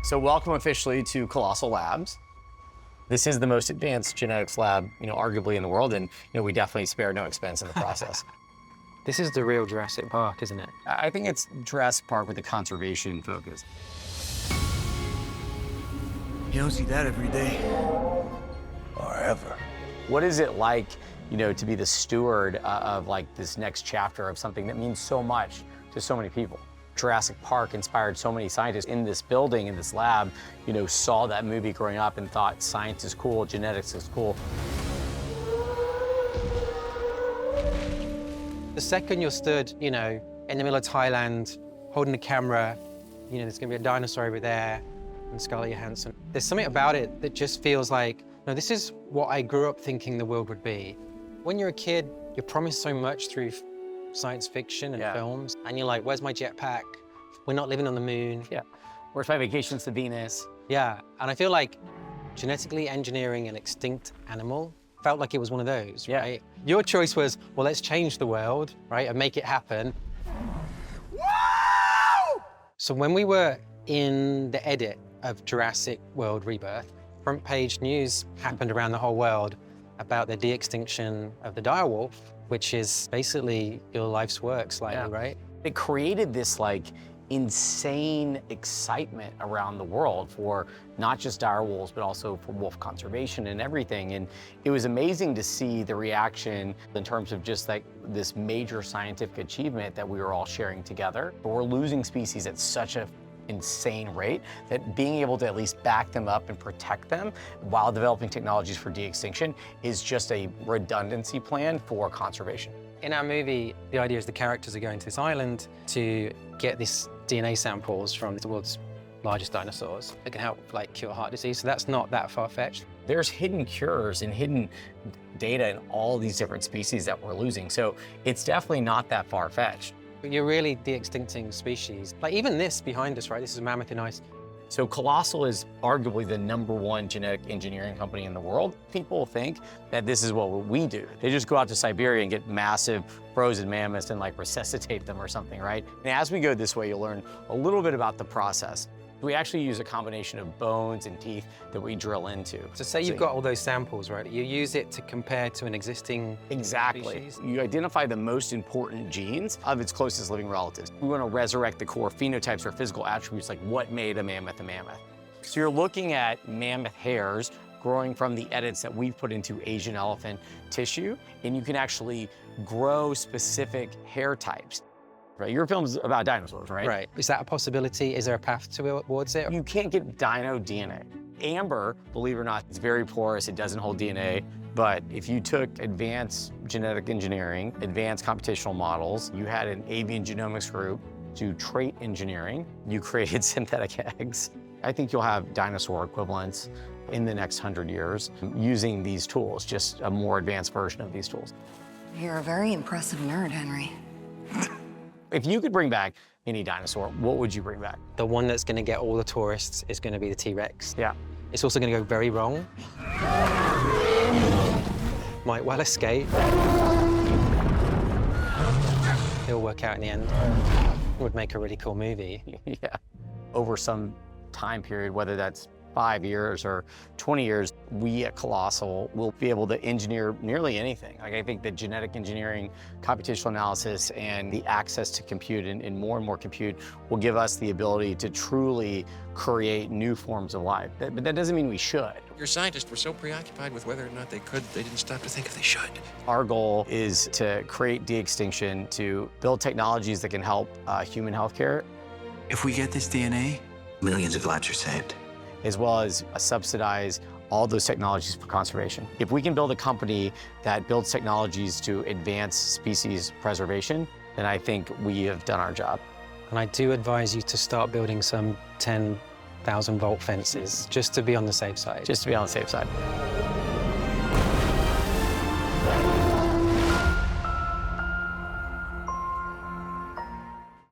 So welcome officially to Colossal Labs. This is the most advanced genetics lab, arguably in the world, and we definitely spare no expense in the process. This is the real Jurassic Park, isn't it? I think it's Jurassic Park with a conservation focus. You don't see that every day. Or ever. What is it like, to be the steward of this next chapter of something that means so much to so many people? Jurassic Park inspired so many scientists in this building, in this lab, saw that movie growing up and thought science is cool, genetics is cool. The second you're stood, in the middle of Thailand, holding the camera, there's gonna be a dinosaur over there, and Scarlett Johansson. There's something about it that just feels like, no, this is what I grew up thinking the world would be. When you're a kid, you're promised so much through science fiction and films, and you're like, where's my jetpack? We're not living on the moon. Yeah. Where's my vacations to Venus? Yeah, and I feel like genetically engineering an extinct animal felt like it was one of those, right? Your choice was, well, let's change the world, right, and make it happen. Woo! So when we were in the edit of Jurassic World Rebirth, front page news happened around the whole world about the de-extinction of the direwolf, which is basically your life's work slightly, right? It created this insane excitement around the world for not just direwolves, but also for wolf conservation and everything. And it was amazing to see the reaction in terms of just this major scientific achievement that we were all sharing together. But we're losing species at such an insane rate that being able to at least back them up and protect them while developing technologies for de-extinction is just a redundancy plan for conservation. In our movie, the idea is the characters are going to this island to get this DNA samples from the world's largest dinosaurs that can help cure heart disease. So that's not that far-fetched. There's hidden cures and hidden data in all these different species that we're losing. So it's definitely not that far-fetched. But you're really de-extincting species. Even this behind us, right? This is a mammoth in ice. So Colossal is arguably the #1 genetic engineering company in the world. People think that this is what we do. They just go out to Siberia and get massive frozen mammoths and resuscitate them or something, right? And as we go this way, you'll learn a little bit about the process. We actually use a combination of bones and teeth that we drill into. So say you've got all those samples, right? You use it to compare to an existing species? You identify the most important genes of its closest living relatives. We want to resurrect the core phenotypes or physical attributes, like what made a mammoth a mammoth. So you're looking at mammoth hairs growing from the edits that we've put into Asian elephant tissue, and you can actually grow specific hair types. Right, your film's about dinosaurs, right? Right. Is that a possibility? Is there a path towards it? You can't get dino DNA. Amber, believe it or not, it's very porous, it doesn't hold DNA, but if you took advanced genetic engineering, advanced computational models, you had an avian genomics group do trait engineering, you created synthetic eggs, I think you'll have dinosaur equivalents in the next 100 years using these tools, just a more advanced version of these tools. You're a very impressive nerd, Henry. If you could bring back any dinosaur, what would you bring back? The one that's going to get all the tourists is going to be the TRex. Yeah. It's also going to go very wrong. Might well escape. It'll work out in the end. It would make a really cool movie. Yeah. Over some time period, whether that's 5 years or 20 years, we at Colossal will be able to engineer nearly anything. I think that genetic engineering, computational analysis, and the access to compute and more compute will give us the ability to truly create new forms of life. But that doesn't mean we should. Your scientists were so preoccupied with whether or not they could, they didn't stop to think if they should. Our goal is to create de-extinction, to build technologies that can help human healthcare. If we get this DNA, millions of lives are saved. As well as subsidize all those technologies for conservation. If we can build a company that builds technologies to advance species preservation, then I think we have done our job. And I do advise you to start building some 10,000 volt fences just to be on the safe side. Just to be on the safe side.